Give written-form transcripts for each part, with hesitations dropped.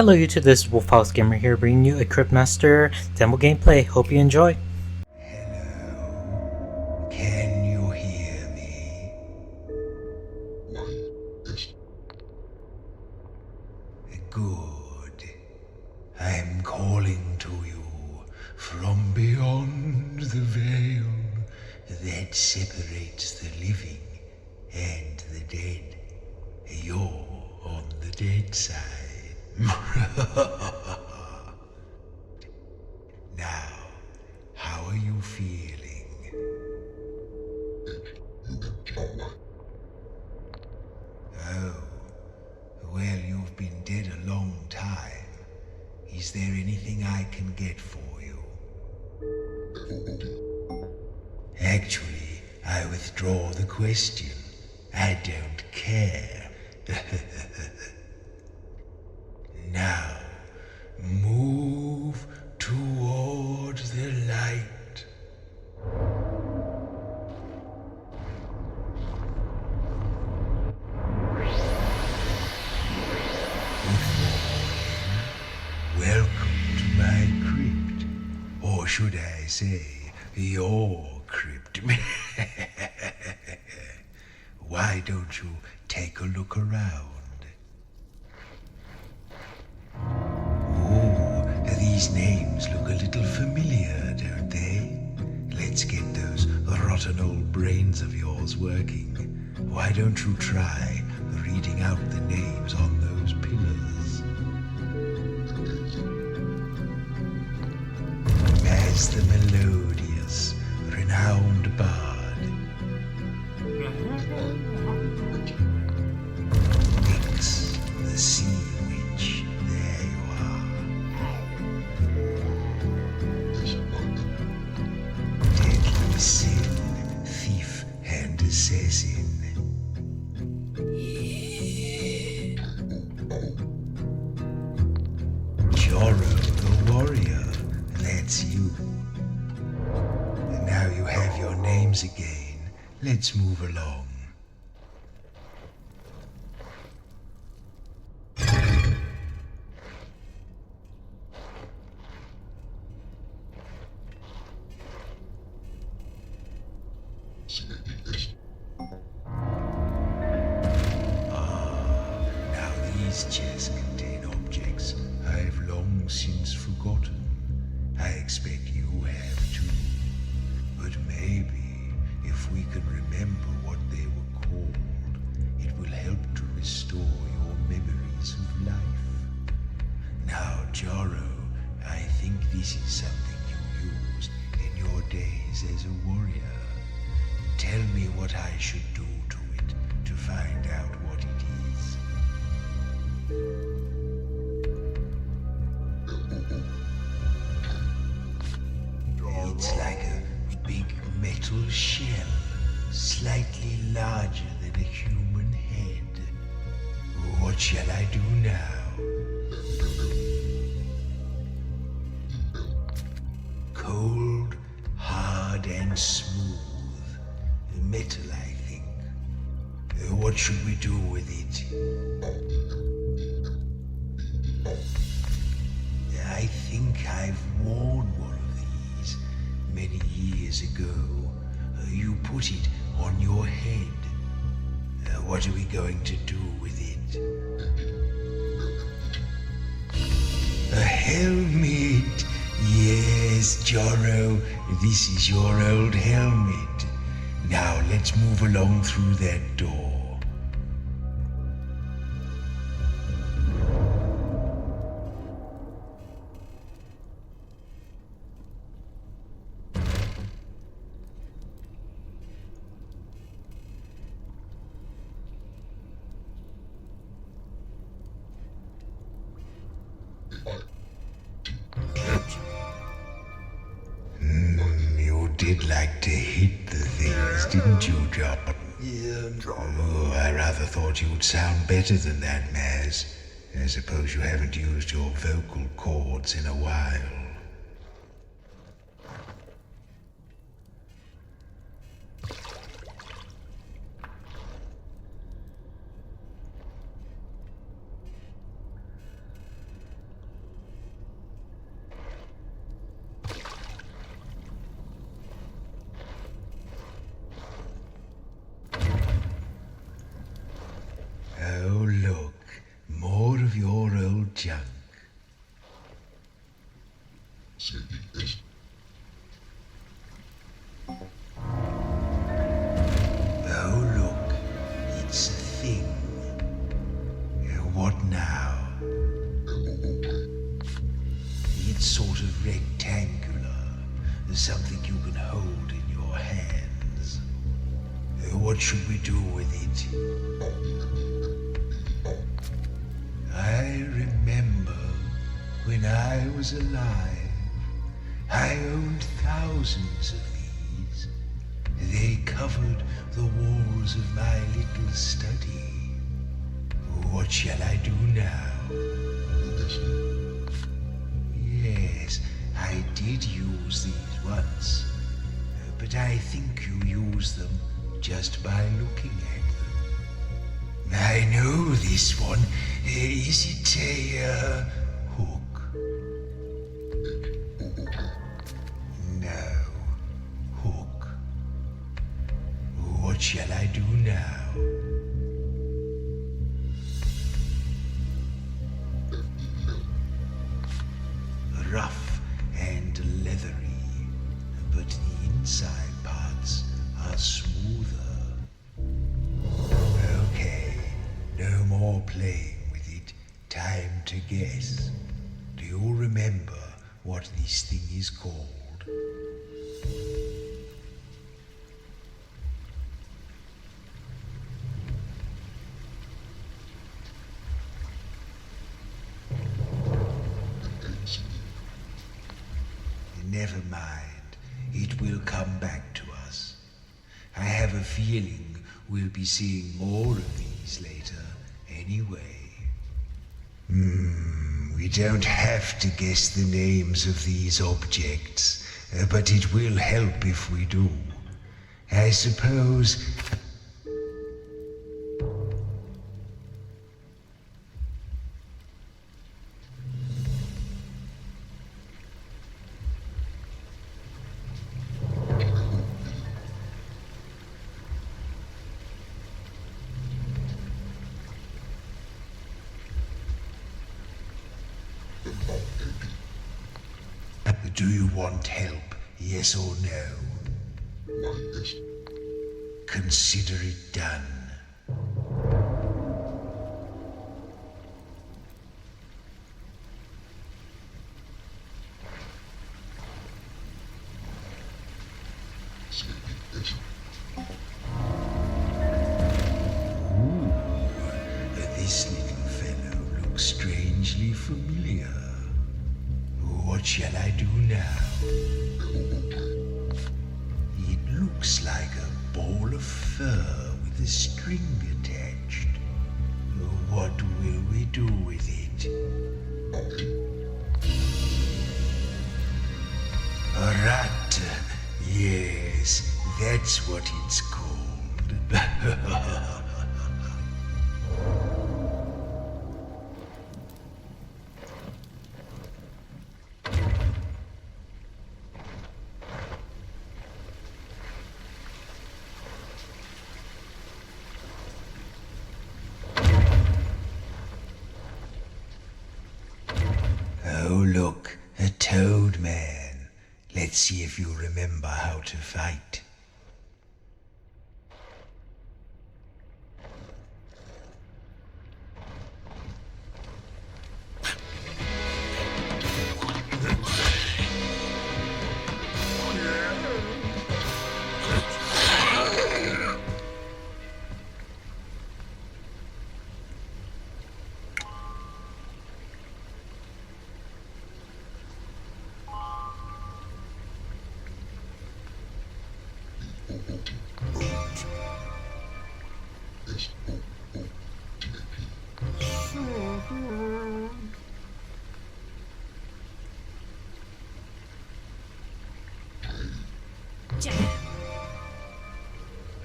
Hello YouTube, this is wolfhousegamer here bringing you a Cryptmaster Demo gameplay. Hope you enjoy. Hello, can you hear me? Good. I'm calling to you from beyond the veil that separates the living and the dead. You're on the dead side. Now, how are you feeling? Oh, well, you've been dead a long time. Is there anything I can get for you? Actually, I withdraw the question. I don't care. Now, move toward the light. Welcome to my crypt. Or should I say, your crypt. Why don't you take a look around? Oh, these names look a little familiar, don't they? Let's get those rotten old brains of yours working. Why don't you try reading out the names on those pillars? As the melodious, renowned bard, Nix, the sea witch, there you are. Deadly sin, thief and assassin. Jorro, the warrior, that's you. And now you have your names again. Let's move along. Now these chests contain objects I've long since forgotten. I expect you have too. But maybe if we can remember what they were called, it will help to restore your memories of life. Now, Jorro, I think this is something you used in your days as a warrior. Tell me what I should do to it to find out what it is. It's like a big metal shell, slightly larger than a human head. What shall I do now? Cold, hard, and smooth. Metal, I think. What should we do with it? I think I've worn one of these many years ago. You put it on your head. What are we going to do with it? A helmet! Yes, Jorro, this is your old helmet. Now let's move along through that door. You did like to hit the things, didn't you, John? Oh, I rather thought you'd sound better than that, Maz. I suppose you haven't used your vocal cords in a while. junk. Oh, look, it's a thing. What now? It's sort of rectangular, something you can hold in your hands. What should we do with it? I remember when I was alive, I owned thousands of these. They covered the walls of my little study. What shall I do now? Yes, I did use these once, but I think you use them just by looking at them. I know this one. Is it a hook? No, hook. What shall I do now? Rough and leathery, but the inside parts are smoother. Okay, no more playing with it. Time to guess. Do you remember what this thing is called? Never mind. It will come back to us. I have a feeling we'll be seeing more of these later anyway. We don't have to guess the names of these objects, but it will help if we do. I suppose... Do you want help, yes or no? Consider it done. Ooh, this little fellow looks strangely familiar. What shall I do now? It looks like a ball of fur with a string attached. What will we do with it? A rat. Yes, that's what it's called. Oh, look, a toad man. Let's see if you remember how to fight.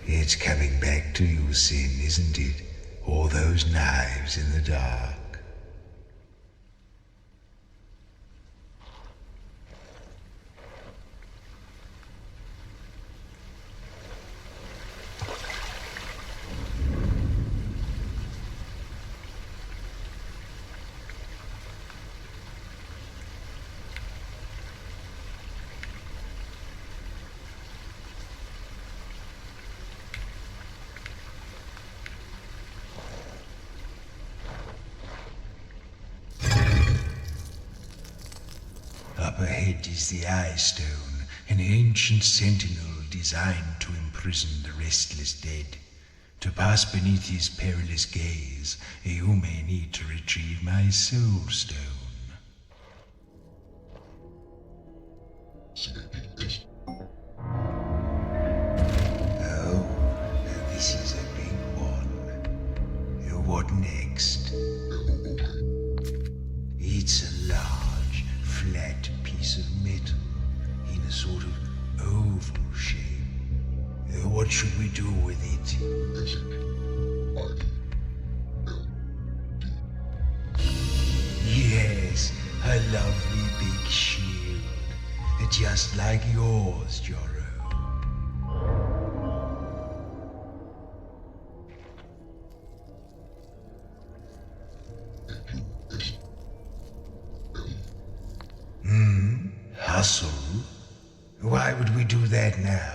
It's coming back to you, Sin, isn't it? All those knives in the dark. head is the Eye Stone, an ancient sentinel designed to imprison the restless dead. To pass beneath his perilous gaze, you may need to retrieve my Soul Stone. Oh, this is a big one. What next? It's a large, flat piece of metal in a sort of oval shape. What should we do with it? Yes, a lovely big shield, just like yours, Joro. Hustle? Why would we do that now?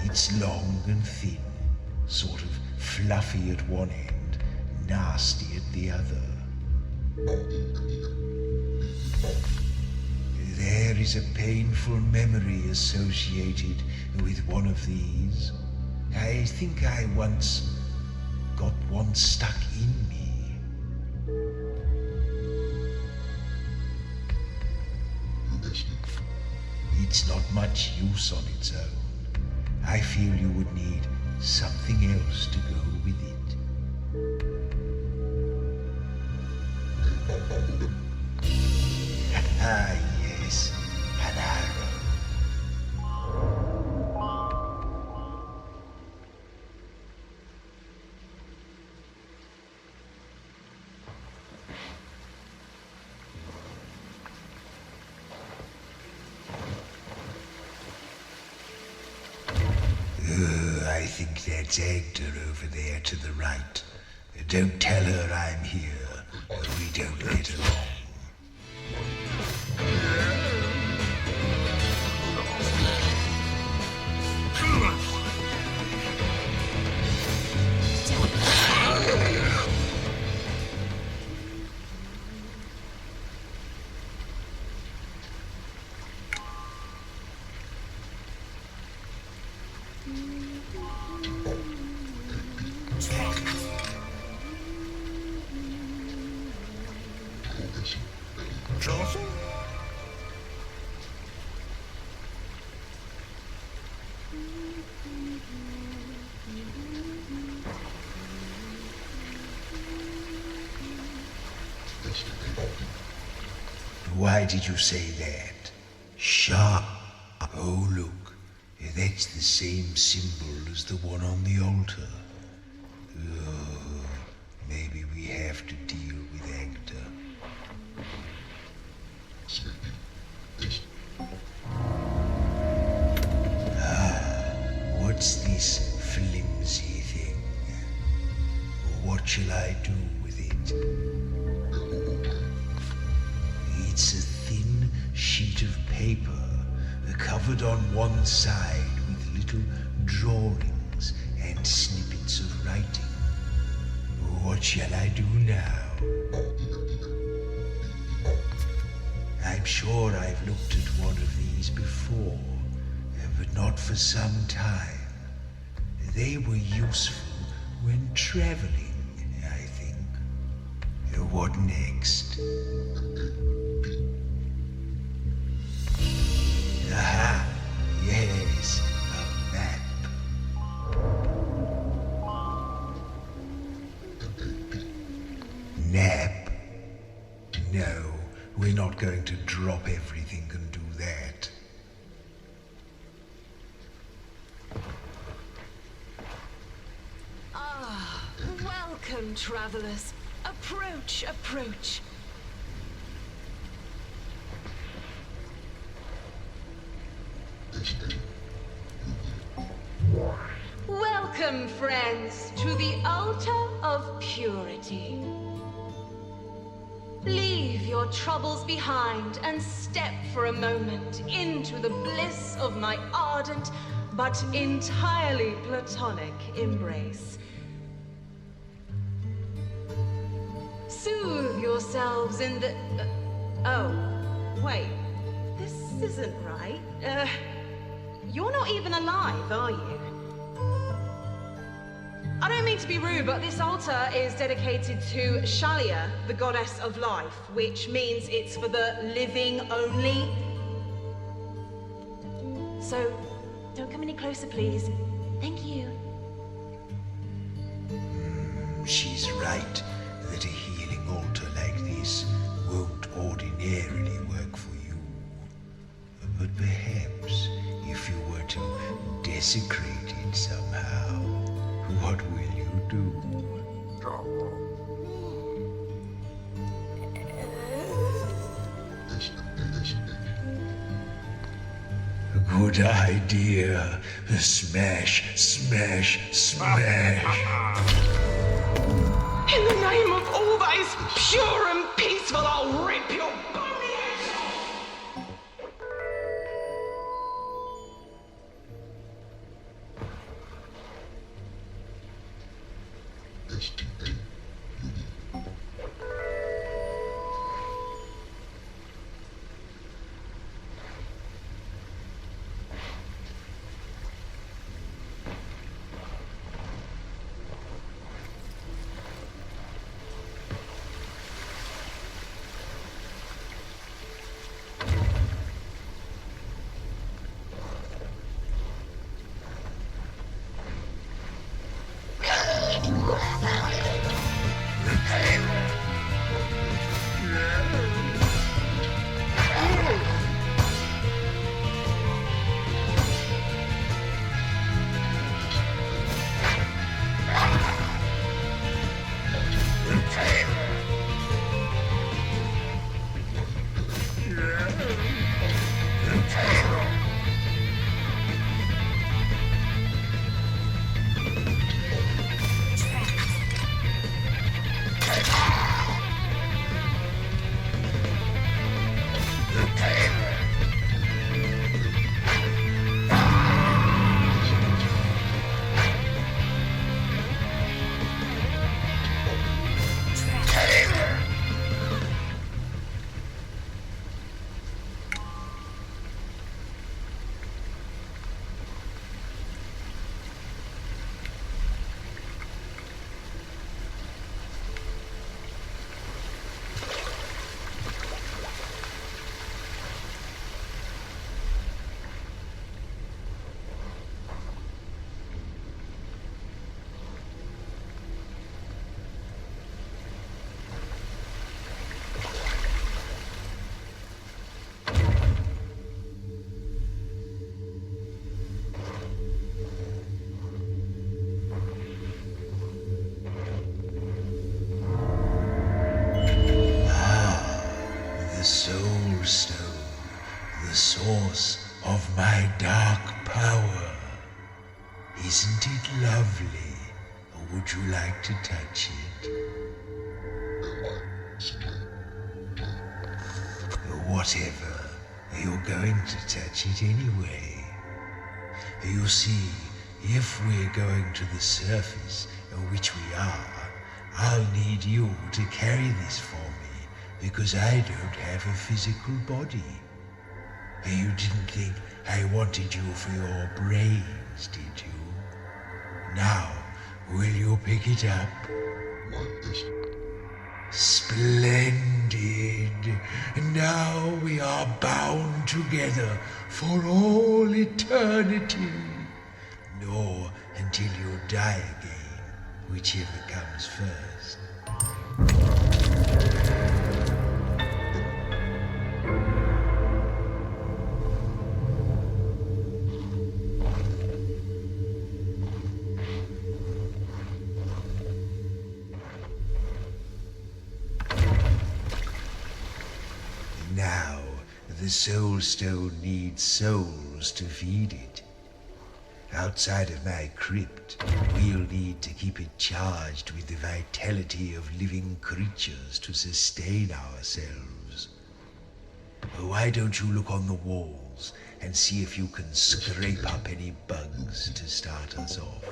It's long and thin, sort of fluffy at one end, nasty at the other. There is a painful memory associated with one of these. I think I once got one stuck in me. It's not much use on its own. I feel you would need something else to go with it. Ah, yes, an arrow. I think that's Agda over there to the right. Don't tell her I'm here, or we don't get along. Why did you say that? Sharp. Oh, look. That's the same symbol as the one on the altar. Oh, maybe we have to deal with Agda. What's this flimsy thing? What shall I do with it? It's a thin sheet of paper, covered on one side with little drawings and snippets of writing. What shall I do now? I'm sure I've looked at one of these before, but not for some time. They were useful when traveling, I think. what next? Aha! Yes, a map. Nap? No, we're not going to drop everything and do that. Welcome, travelers. Approach, approach. Welcome, friends, to the altar of purity. Leave your troubles behind and step for a moment into the bliss of my ardent but entirely platonic embrace. Soothe yourselves in the... oh, wait. This isn't right. You're not even alive, are you? I don't mean to be rude, but this altar is dedicated to Shalia, the goddess of life, which means it's for the living only. So, don't come any closer, please. Thank you. She's right that a healing altar like this won't ordinarily work for you. But perhaps if you were to desecrate it somehow, what will you do? Good idea. Smash, smash, smash. In the name of all that is pure and peaceful, I'll rip your body. source of my dark power. Isn't it lovely? Or would you like to touch it? Whatever, you're going to touch it anyway. You see, if we're going to the surface, which we are, I'll need you to carry this for me, because I don't have a physical body. You didn't think I wanted you for your brains, did you? Now, will you pick it up? Splendid. Now we are bound together for all eternity. Nor until you die again, whichever comes first. Now, the Soul Stone needs souls to feed it. Outside of my crypt, we'll need to keep it charged with the vitality of living creatures to sustain ourselves. Why don't you look on the walls and see if you can scrape up any bugs to start us off?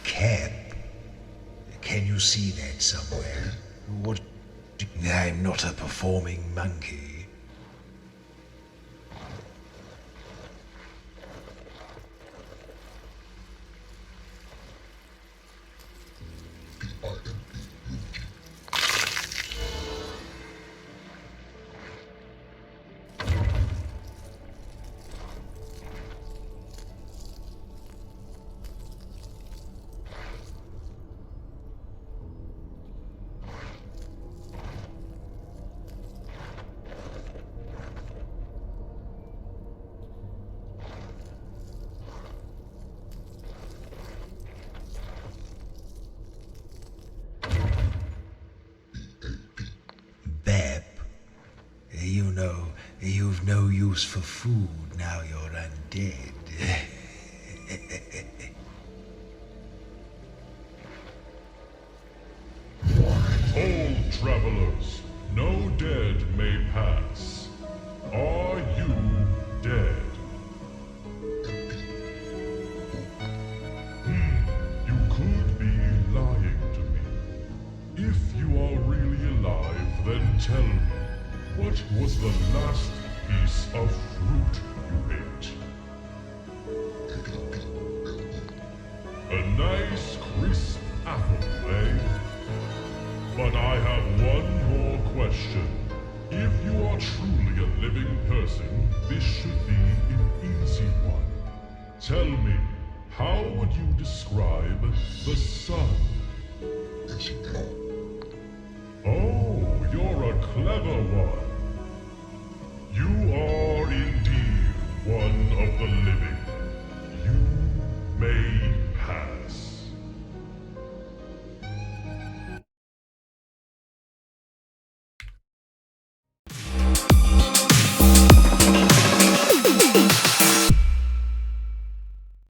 Cap? Can you see that somewhere? What? I'm not a performing monkey. You know, you've no use for food now you're undead. Hold, travelers, no dead may pass. Are you dead? You could be lying to me. If you are really alive, then tell me, what was the last piece of fruit you ate? A nice crisp apple, eh? But I have one more question. If you are truly a living person, this should be an easy one. Tell me, how would you describe the sun? Oh, you're a clever one.